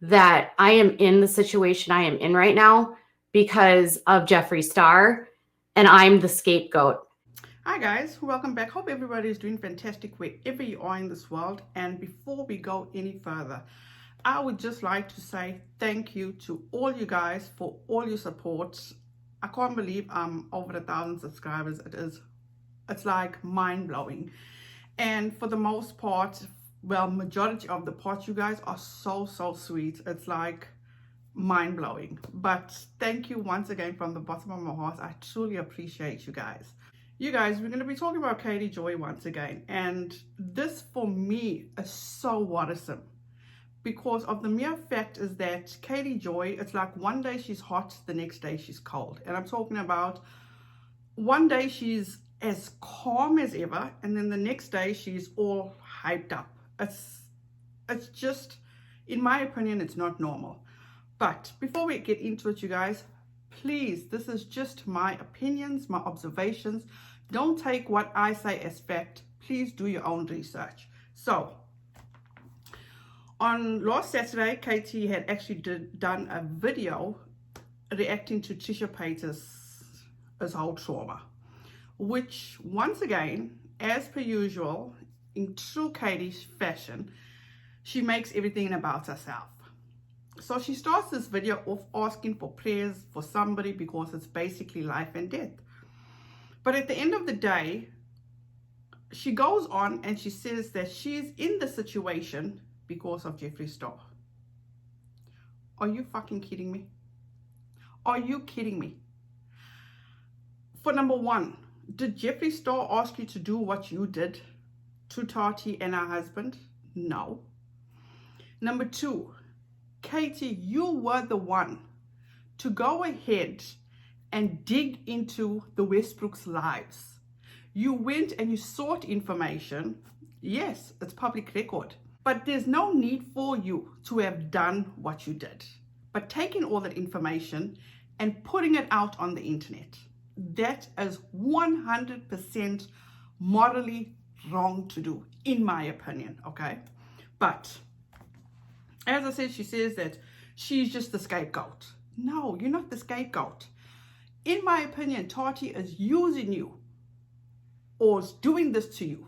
that I am in the situation I am in right now because of Jeffree Star, and I'm the scapegoat. Hi guys, welcome back. Hope everybody is doing fantastic wherever you are in this world. And before we go any further, I would just like to say thank you to all you guys for all your support. I can't believe I'm over 1,000 subscribers. It's like mind-blowing. And for the most part, well, majority of the part, you guys are so sweet. It's like mind-blowing. But thank you once again from the bottom of my heart. I truly appreciate you guys. You guys, we're going to be talking about Katie Joy once again, and this for me is so worrisome because of the mere fact is that Katie Joy, it's like one day she's hot, the next day she's cold. And I'm talking about one day she's as calm as ever, and then the next day she's all hyped up. It's just, in my opinion, it's not normal. But before we get into it, you guys, please, this is just my opinions, my observations. Don't take what I say as fact. Please do your own research. So, on last Saturday, Katie had actually done a video reacting to Trisha Paytas' whole trauma, which once again, as per usual, in true Katie fashion, she makes everything about herself. So she starts this video off asking for prayers for somebody because it's basically life and death. But at the end of the day, she goes on and she says that she's in the situation because of Jeffree Star. Are you fucking kidding me? Are you kidding me? For number one, did Jeffree Star ask you to do what you did to Tati and her husband? No. Number two, Katie, you were the one to go ahead and dig into the Westbrooks' lives. You went and you sought information. Yes, it's public record, but there's no need for you to have done what you did. But taking all that information and putting it out on the internet, that is 100% morally wrong to do, in my opinion, okay? But as I said, she says that she's just the scapegoat. No, you're not the scapegoat. In my opinion, Tati is using you or is doing this to you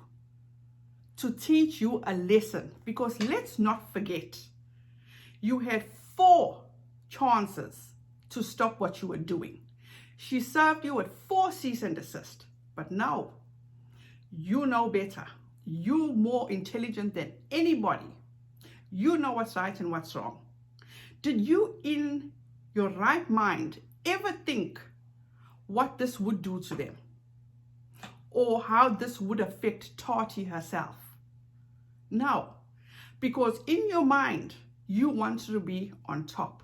to teach you a lesson. Because let's not forget, you had 4 chances to stop what you were doing. She served you with 4 cease and desist. But no, you know better. You're more intelligent than anybody. You know what's right and what's wrong. Did you in your right mind ever think what this would do to them? Or how this would affect Tati herself? No, because in your mind, you want to be on top.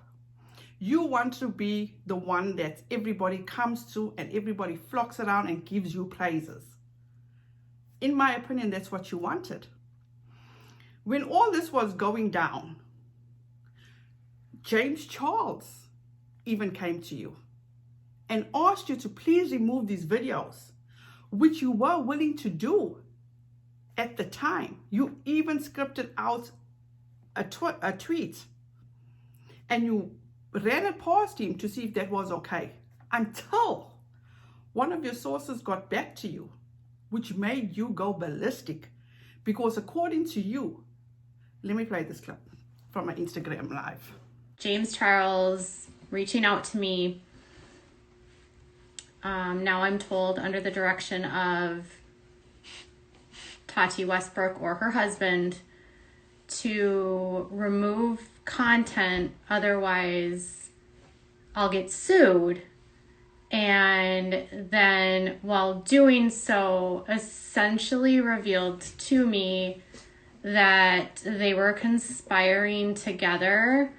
You want to be the one that everybody comes to and everybody flocks around and gives you praises. In my opinion, that's what you wanted. When all this was going down, James Charles even came to you and asked you to please remove these videos, which you were willing to do at the time. You even scripted out a tweet and you ran it past him to see if that was okay, until one of your sources got back to you, which made you go ballistic. Because according to you, let me play this clip from my Instagram live. James Charles reaching out to me, now I'm told under the direction of Tati Westbrook or her husband, to remove content, otherwise I'll get sued. And then while doing so, essentially revealed to me that they were conspiring together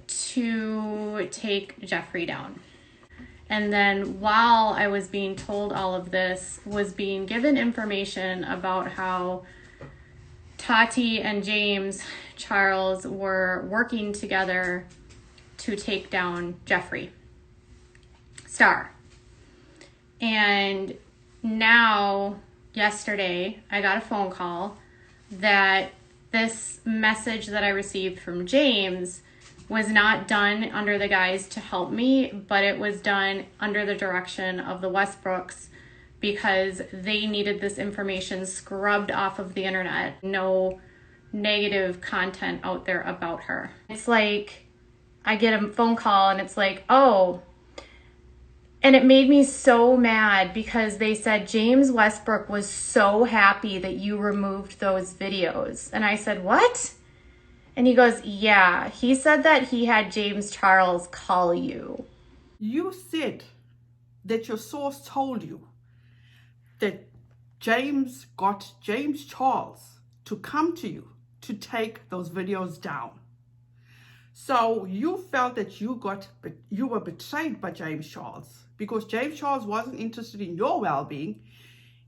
to take Jeffree down. And then while I was being told all of this, was being given information about how Tati and James Charles were working together to take down Jeffree Star. And now, yesterday, I got a phone call that this message that I received from James was not done under the guise to help me, but it was done under the direction of the Westbrooks because they needed this information scrubbed off of the internet. No negative content out there about her. It's like I get a phone call and it's like, oh, and it made me so mad because they said James Westbrook was so happy that you removed those videos. And I said, what? And he goes, yeah, he said that he had James Charles call you. You said that your source told you that James got James Charles to come to you to take those videos down. So you felt that you were betrayed by James Charles because James Charles wasn't interested in your well-being.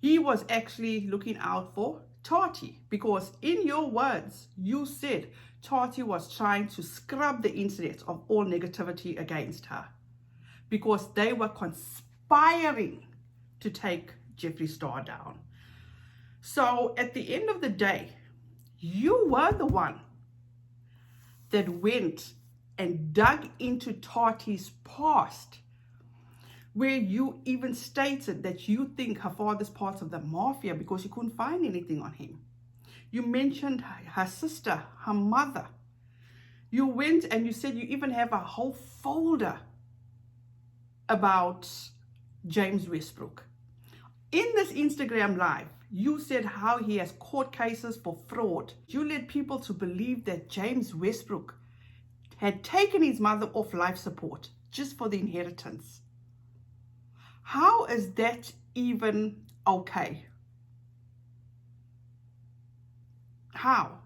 He was actually looking out for Tati because in your words, you said Tati was trying to scrub the internet of all negativity against her because they were conspiring to take Jeffree Star down. So at the end of the day, you were the one that went and dug into Tati's past, where you even stated that you think her father's part of the mafia because you couldn't find anything on him. You mentioned her sister, her mother. You went and you said you even have a whole folder about James Westbrook. In this Instagram live, you said how he has court cases for fraud. You led people to believe that James Westbrook had taken his mother off life support just for the inheritance. How is that even okay? How?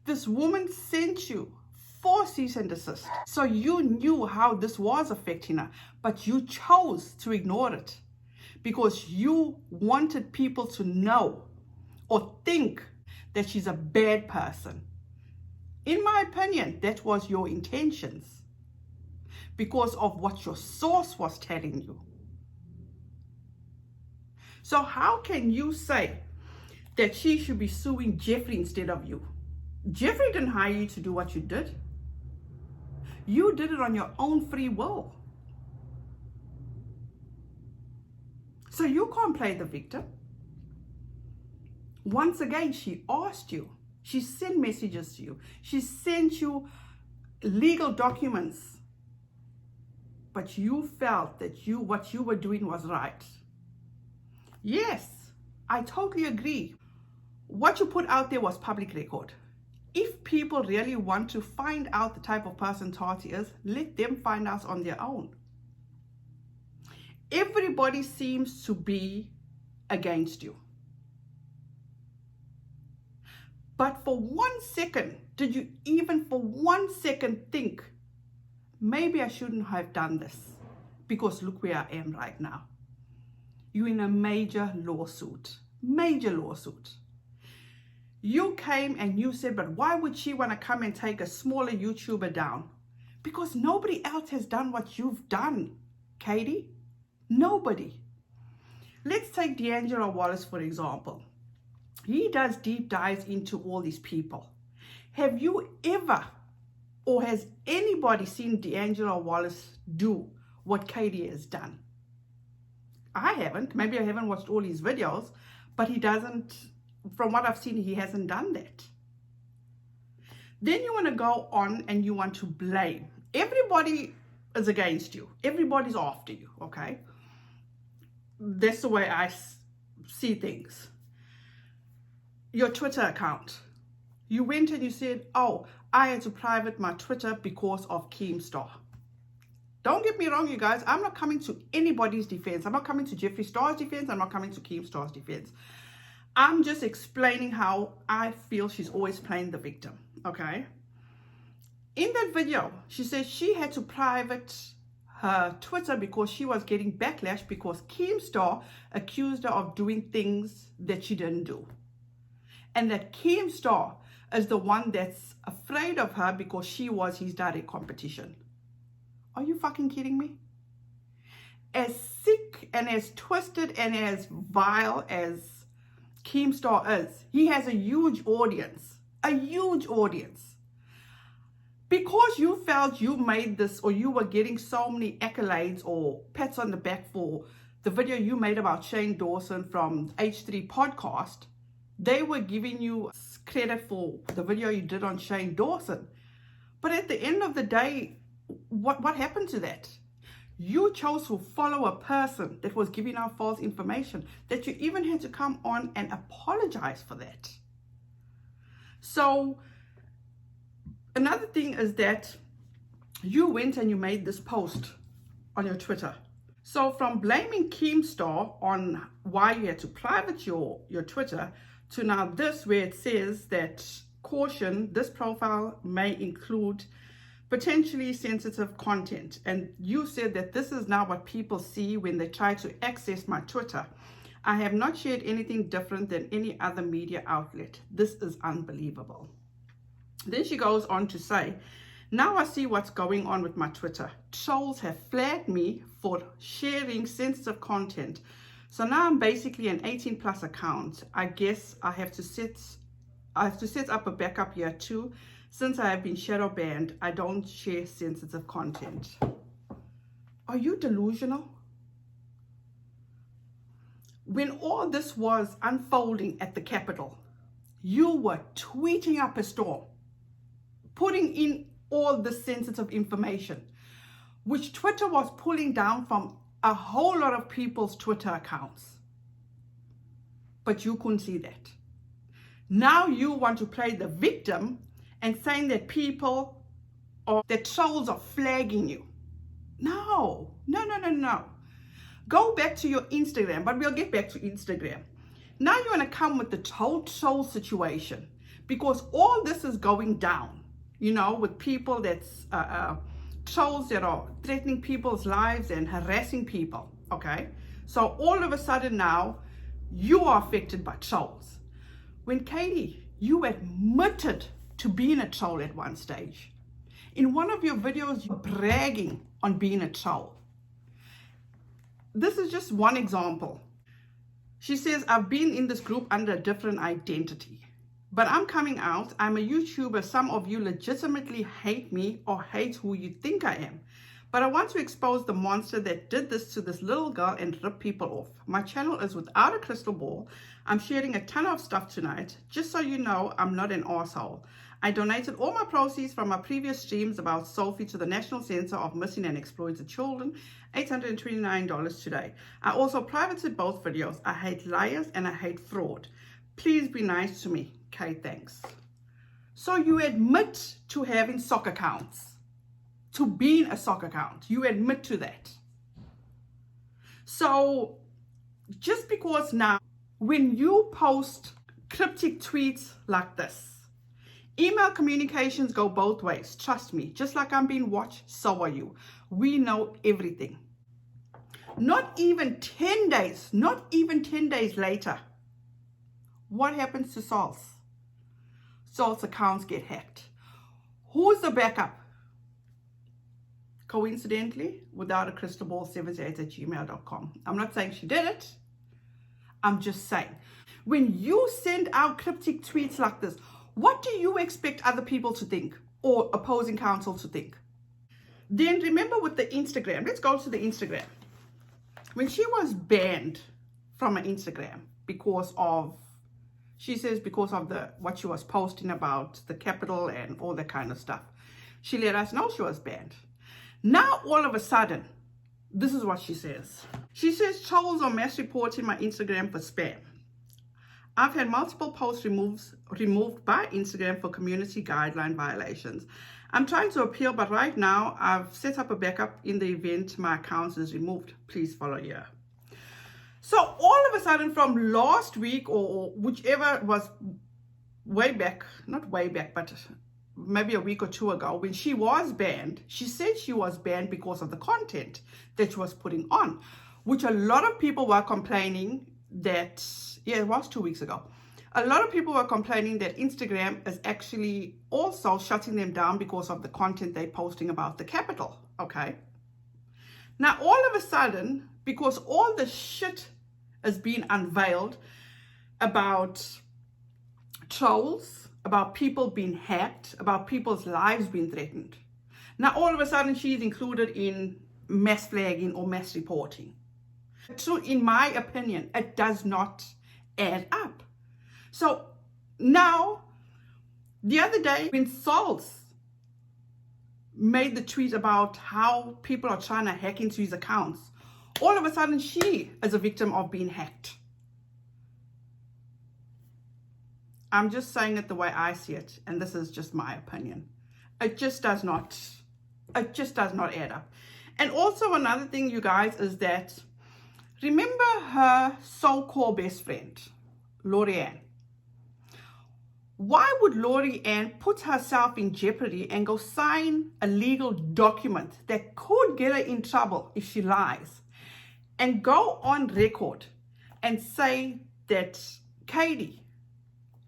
This woman sent you 4 cease and desist. So you knew how this was affecting her, but you chose to ignore it because you wanted people to know or think that she's a bad person. In my opinion, that was your intentions because of what your source was telling you. So how can you say that she should be suing Jeffree instead of you? Jeffree didn't hire you to do what you did. You did it on your own free will. So you can't play the victim. Once again, she asked you. She sent messages to you. She sent you legal documents. But you felt that what you were doing was right. Yes, I totally agree. What you put out there was public record. If people really want to find out the type of person Tati is, let them find out on their own. Everybody seems to be against you. But for 1 second, did you even for 1 second think, maybe I shouldn't have done this because look where I am right now. You're in a major lawsuit. You came and you said, but why would she want to come and take a smaller YouTuber down? Because nobody else has done what you've done, Katie. Nobody. Let's take D'Angelo Wallace, for example. He does deep dives into all these people. Have you ever, or has anybody seen D'Angelo Wallace do what Katie has done? I haven't. Maybe I haven't watched all his videos, but he doesn't, from what I've seen, he hasn't done that. Then you want to go on and you want to blame. Everybody is against you. Everybody's after you, okay? That's the way I see things. Your Twitter account. You went and you said, oh, I had to private my Twitter because of Keemstar. Don't get me wrong, you guys. I'm not coming to anybody's defense. I'm not coming to Jeffree Star's defense. I'm not coming to Keemstar's defense. I'm just explaining how I feel she's always playing the victim, okay? In that video, she says she had to private her Twitter because she was getting backlash because Keemstar accused her of doing things that she didn't do. And that Keemstar is the one that's afraid of her because she was his direct competition. Are you fucking kidding me? As sick and as twisted and as vile as Keemstar is, he has a huge audience. A huge audience. because you felt you made this, or you were getting so many accolades or pats on the back for the video you made about Shane Dawson from H3 podcast, they were giving you credit for the video you did on Shane Dawson. But at the end of the day, what happened to that? You chose to follow a person that was giving out false information, that you even had to come on and apologize for that. So another thing is that you went and you made this post on your Twitter. So from blaming Keemstar on why you had to private your Twitter, to now this where it says that, caution, this profile may include potentially sensitive content. And you said that this is now what people see when they try to access my Twitter. I have not shared anything different than any other media outlet. This is unbelievable. Then she goes on to say, now I see what's going on with my Twitter. Trolls have flagged me for sharing sensitive content. So now I'm basically an 18 plus account. I guess I have to set up a backup here too. Since I have been shadow banned, I don't share sensitive content. Are you delusional? When all this was unfolding at the Capitol, you were tweeting up a storm, putting in all the sensitive information, which Twitter was pulling down from a whole lot of people's Twitter accounts. But you couldn't see that. Now you want to play the victim and saying that people or that trolls are flagging you. No. Go back to your Instagram, but we'll get back to Instagram. Now you want to come with the whole troll situation, because all this is going down, with people that's trolls that are threatening people's lives and harassing people, okay? So all of a sudden now, you are affected by trolls. When Katie, you admitted to being a troll at one stage. In one of your videos, you're bragging on being a troll. This is just one example. She says, I've been in this group under a different identity, but I'm coming out. I'm a YouTuber. Some of you legitimately hate me or hate who you think I am. But I want to expose the monster that did this to this little girl and rip people off. My channel is without a crystal ball. I'm sharing a ton of stuff tonight. Just so you know, I'm not an arsehole. I donated all my proceeds from my previous streams about Sophie to the National Center of Missing and Exploited Children, $829 today. I also privated both videos. I hate liars and I hate fraud. Please be nice to me. Okay, thanks. So you admit to having sock accounts, to being a sock account. You admit to that. So just because now, when you post cryptic tweets like this, email communications go both ways. Trust me, just like I'm being watched, so are you. We know everything. Not even 10 days later, what happens to Saul's? Saul's accounts get hacked. Who's the backup? Coincidentally, without a crystal ball, 78@gmail.com. I'm not saying she did it. I'm just saying, when you send out cryptic tweets like this, what do you expect other people to think or opposing counsel to think? Then remember with the Instagram, let's go to the Instagram. When she was banned from her Instagram because of, she says because of what she was posting about the Capitol and all that kind of stuff, she let us know she was banned. Now all of a sudden, this is what she says. She says, trolls are mass reporting my Instagram for spam. I've had multiple posts removed by Instagram for community guideline violations. I'm trying to appeal, but right now I've set up a backup in the event my account is removed. Please follow here. So all of a sudden from last week or whichever was way back, not way back, but maybe a week or two ago, when she was banned, she said she was banned because of the content that she was putting on, which a lot of people were complaining that, yeah, it was 2 weeks ago. A lot of people were complaining that Instagram is actually also shutting them down because of the content they're posting about the Capitol, okay? Now, all of a sudden, because all the shit is being unveiled about trolls about people being hacked, about people's lives being threatened. Now, all of a sudden, she's included in mass flagging or mass reporting. So, in my opinion, it does not add up. So, now, the other day, when Sauls made the tweet about how people are trying to hack into his accounts, all of a sudden, she is a victim of being hacked. I'm just saying it the way I see it, and this is just my opinion. It just does not add up. And also another thing, you guys, is that remember her so-called best friend, Lori-Ann. Why would Lori-Ann put herself in jeopardy and go sign a legal document that could get her in trouble if she lies, and go on record and say that Katie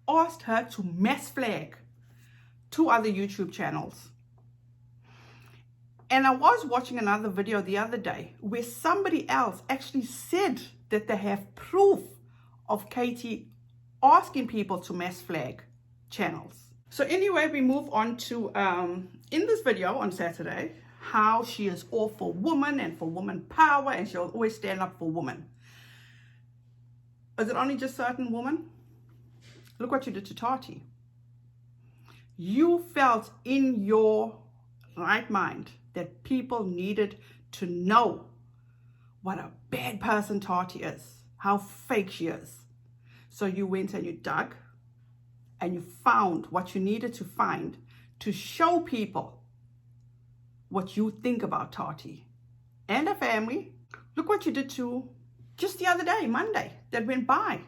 asked her to mass flag 2 other YouTube channels? And I was watching another video the other day where somebody else actually said that they have proof of Katie asking people to mass flag channels. So anyway, we move on to, in this video on Saturday, how she is all for women and for woman power, and she'll always stand up for women. Is it only just certain women? Look what you did to Tati. You felt in your right mind that people needed to know what a bad person Tati is, how fake she is. So you went and you dug and you found what you needed to find to show people what you think about Tati and her family. Look what you did to just the other day, Monday, that went by.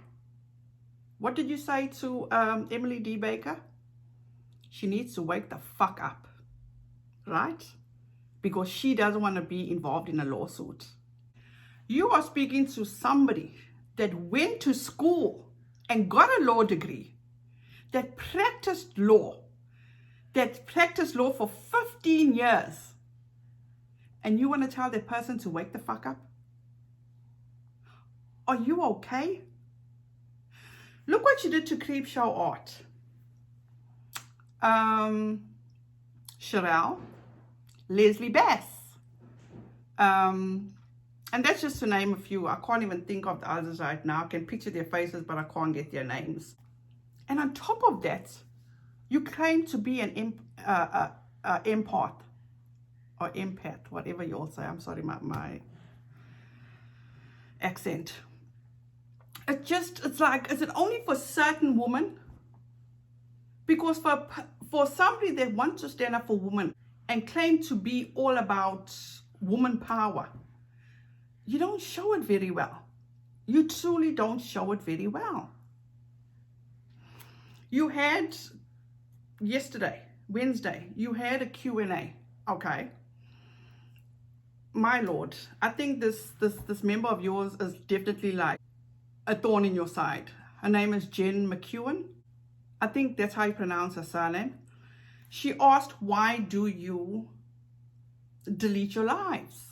What did you say to Emily D. Baker? She needs to wake the fuck up, right? Because she doesn't want to be involved in a lawsuit. You are speaking to somebody that went to school and got a law degree, that practiced law for 15 years, and you want to tell that person to wake the fuck up? Are you okay? Look what you did to Creepshow Art. Sherelle, Leslie Bass. And that's just to name a few. I can't even think of the others right now. I can picture their faces, but I can't get their names. And on top of that, you claim to be an empath or empath, whatever you all say. I'm sorry, my accent. It's like, is it only for certain women? Because for somebody that wants to stand up for women and claim to be all about woman power, you don't show it very well. You truly don't show it very well. You had yesterday, Wednesday, you had a Q&A. Okay. My Lord, I think this member of yours is definitely like a thorn in your side. Her name is Jen McEwen. I think that's how you pronounce her surname. She asked, why do you delete your lives?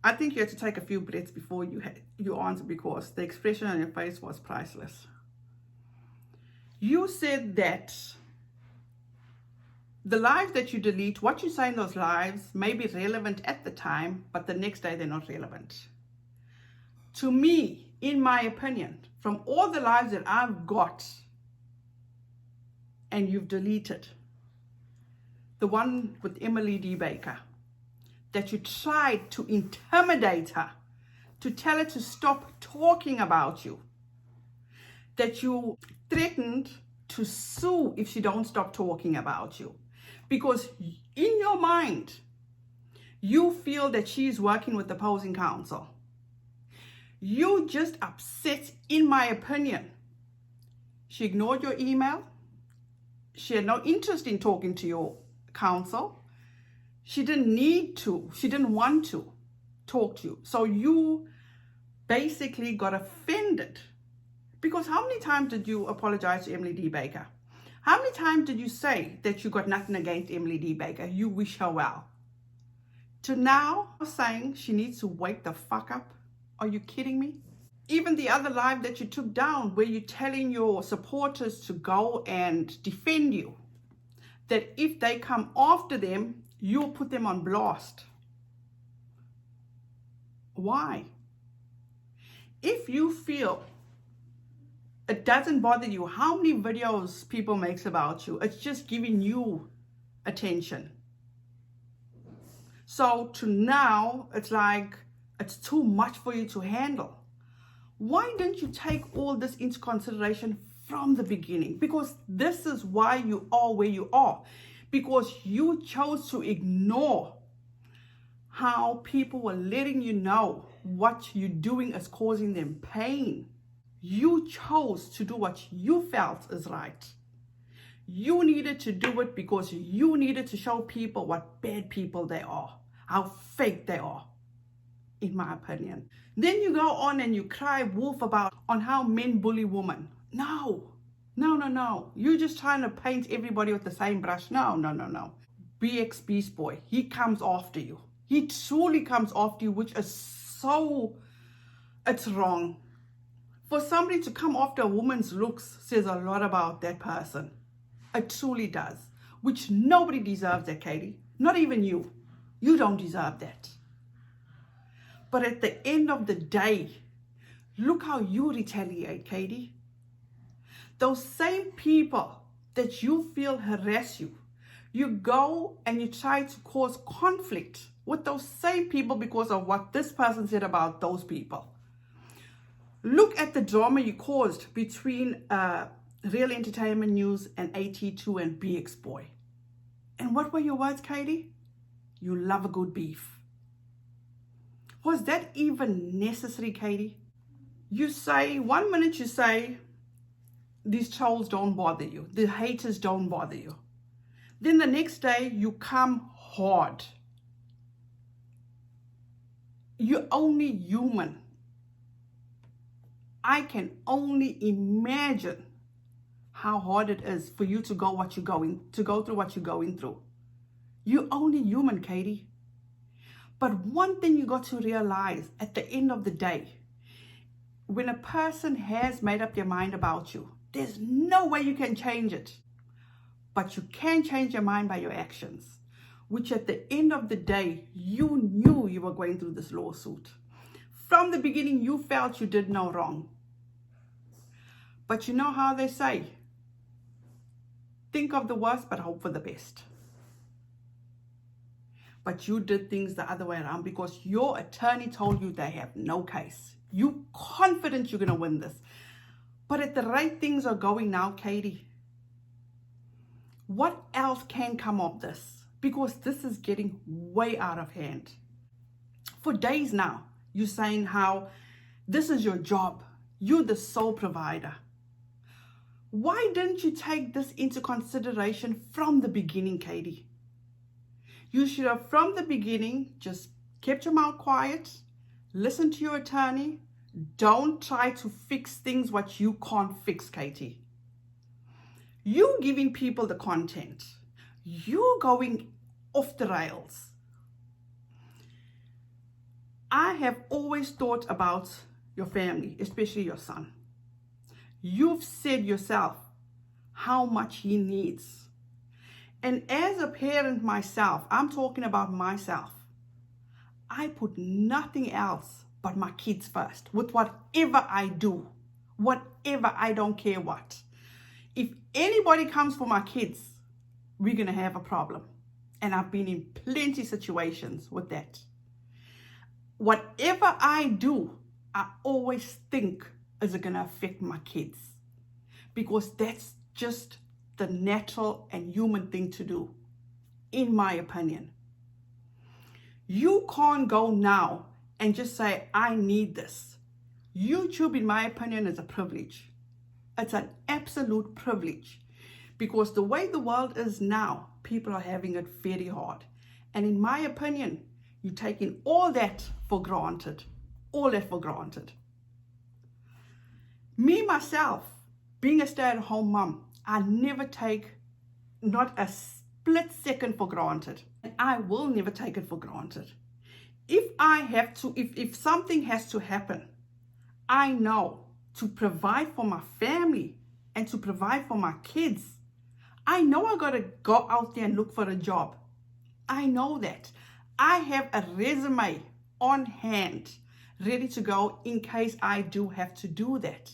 I think you had to take a few breaths before you answer, because the expression on your face was priceless. You said that the lives that you delete, what you say in those lives may be relevant at the time, but the next day they're not relevant. To me, in my opinion, from all the lives that I've got and you've deleted, the one with Emily D. Baker, that you tried to intimidate her, to tell her to stop talking about you, that you threatened to sue if she don't stop talking about you, because in your mind, you feel that she's working with the opposing counsel. You just upset, in my opinion. She ignored your email. She had no interest in talking to your counsel. She didn't need to. She didn't want to talk to you. So you basically got offended. Because how many times did you apologize to Emily D. Baker? How many times did you say that you got nothing against Emily D. Baker? You wish her well. To now saying she needs to wake the fuck up? Are you kidding me? Even the other live that you took down, where you're telling your supporters to go and defend you, that if they come after them, you'll put them on blast. Why? If you feel it doesn't bother you how many videos people makes about you, it's just giving you attention. So to now, it's like it's too much for you to handle. Why didn't you take all this into consideration from the beginning? Because this is why you are where you are. Because you chose to ignore how people were letting you know what you're doing is causing them pain. You chose to do what you felt is right. You needed to do it because you needed to show people what bad people they are, how fake they are, in my opinion. Then you go on and you cry wolf about on how men bully women. No. You're just trying to paint everybody with the same brush. No. BX Beast Boy, he comes after you. He truly comes after you, which is it's wrong. For somebody to come after a woman's looks says a lot about that person. It truly does. Which nobody deserves that, Katie. Not even you. You don't deserve that. But at the end of the day, look how you retaliate, Katie. Those same people that you feel harass you, you go and you try to cause conflict with those same people because of what this person said about those people. Look at the drama you caused between Real Entertainment News and AT2 and BX Boy. And what were your words, Katie? You love a good beef. Was that even necessary, Katie? You say, 1 minute you say, these trolls don't bother you. The haters don't bother you. Then the next day you come hard. You're only human. I can only imagine how hard it is for you to go through what you're going through. You're only human, Katie. But one thing you got to realize at the end of the day, when a person has made up their mind about you, there's no way you can change it. But you can change your mind by your actions, which at the end of the day, you knew you were going through this lawsuit. From the beginning, you felt you did no wrong. But you know how they say, think of the worst, but hope for the best. But you did things the other way around because your attorney told you they have no case. You're confident you're going to win this. But at the rate things are going now, Katie, what else can come of this? Because this is getting way out of hand. For days now, you're saying how this is your job. You're the sole provider. Why didn't you take this into consideration from the beginning, Katie? You should have, from the beginning, just kept your mouth quiet, listen to your attorney. Don't try to fix things what you can't fix, Katie. You giving people the content. You going off the rails. I have always thought about your family, especially your son. You've said yourself how much he needs. And as a parent myself, I'm talking about myself. I put nothing else but my kids first with whatever I do, whatever, I don't care what. If anybody comes for my kids, we're going to have a problem. And I've been in plenty of situations with that. Whatever I do, I always think, is it going to affect my kids? Because that's just the natural and human thing to do, in my opinion. You can't go now and just say, I need this. YouTube, in my opinion, is a privilege. It's an absolute privilege. Because the way the world is now, people are having it very hard. And in my opinion, you're taking all that for granted. All that for granted. Me, myself, being a stay-at-home mom, I never take not a split second for granted. And I will never take it for granted. If I have to, if something has to happen, I know to provide for my family and to provide for my kids, I know I got to go out there and look for a job. I know that. I have a resume on hand, ready to go in case I do have to do that.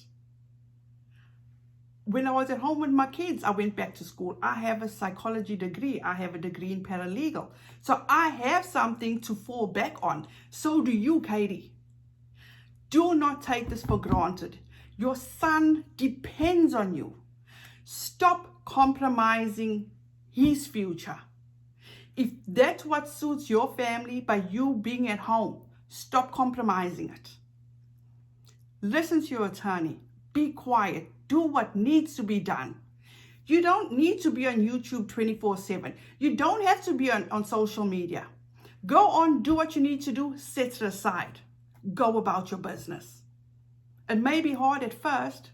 When I was at home with my kids, I went back to school. I have a psychology degree. I have a degree in paralegal. So I have something to fall back on. So do you, Katie. Do not take this for granted. Your son depends on you. Stop compromising his future. If that's what suits your family by you being at home, stop compromising it. Listen to your attorney. Be quiet. Do what needs to be done. You don't need to be on YouTube 24/7. You don't have to be on social media. Go on, do what you need to do, set it aside. Go about your business. It may be hard at first,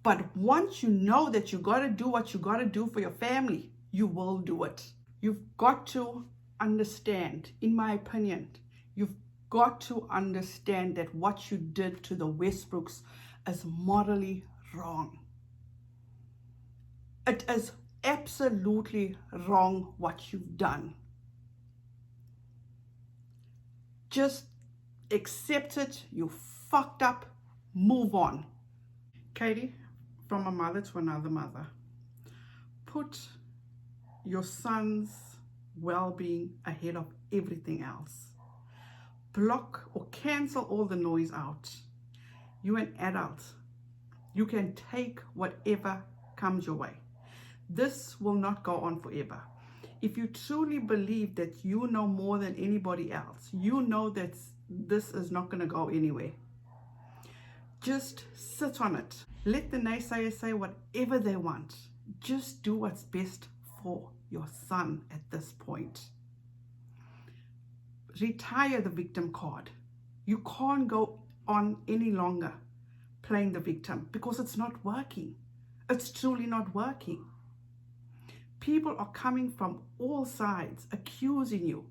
but once you know that you got to do what you got to do for your family, you will do it. You've got to understand, in my opinion, you've got to understand that what you did to the Westbrooks is morally wrong. It is absolutely wrong what you've done. Just accept it. You fucked up. Move on. Katie, from a mother to another mother, put your son's well-being ahead of everything else. Block or cancel all the noise out. You're an adult. You can take whatever comes your way. This will not go on forever. If you truly believe that you know more than anybody else, you know that this is not going to go anywhere. Just sit on it. Let the naysayers say whatever they want. Just do what's best for your son at this point. Retire the victim card. You can't go on any longer playing the victim because it's not working. It's truly not working. People are coming from all sides accusing you.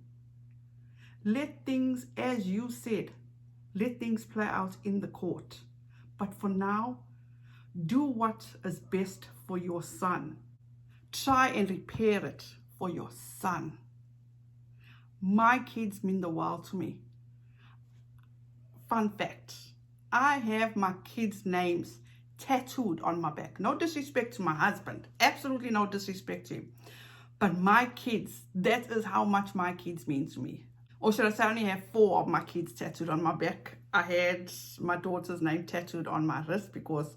Let things, as you said, let things play out in the court. But for now, do what is best for your son. Try and repair it for your son. My kids mean the world to me. Fun fact, I have my kids' names tattooed on my back. No disrespect to my husband. Absolutely no disrespect to him. But my kids, that is how much my kids mean to me. Or should I say I only have 4 of my kids tattooed on my back. I had my daughter's name tattooed on my wrist because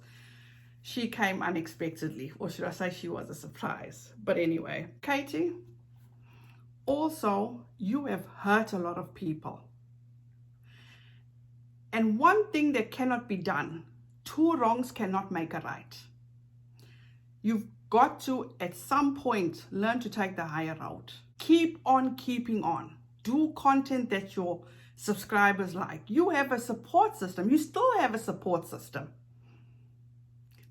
she came unexpectedly. Or should I say she was a surprise. But anyway, Katie, also you have hurt a lot of people. And one thing that cannot be done, 2 wrongs cannot make a right. You've got to, at some point, learn to take the higher road. Keep on keeping on. Do content that your subscribers like. You have a support system. You still have a support system.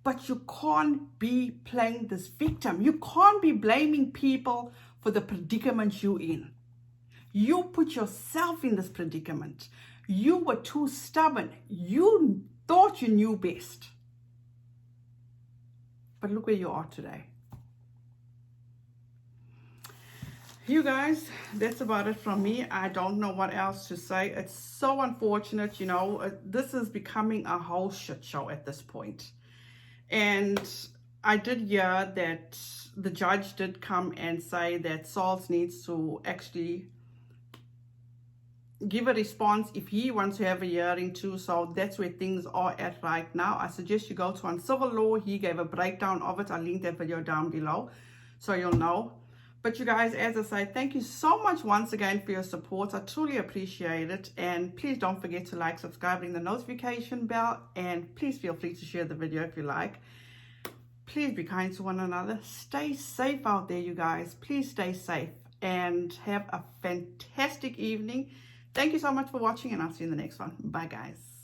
But you can't be playing this victim. You can't be blaming people for the predicament you're in. You put yourself in this predicament. You were too stubborn. You thought you knew best. But look where you are today. You guys, that's about it from me. I don't know what else to say. It's so unfortunate, you know. This is becoming a whole shit show at this point. And I did hear that the judge did come and say that Sauls needs to actually give a response if he wants to have a hearing too. So that's where things are at right now. I suggest you go to Uncivil Law. He gave a breakdown of it. I'll link that video down below so you'll know. But you guys, as I say, thank you so much once again for your support. I truly appreciate it. And please don't forget to like, subscribe, ring the notification bell. And please feel free to share the video if you like. Please be kind to one another. Stay safe out there, you guys. Please stay safe and have a fantastic evening. Thank you so much for watching, and I'll see you in the next one. Bye, guys.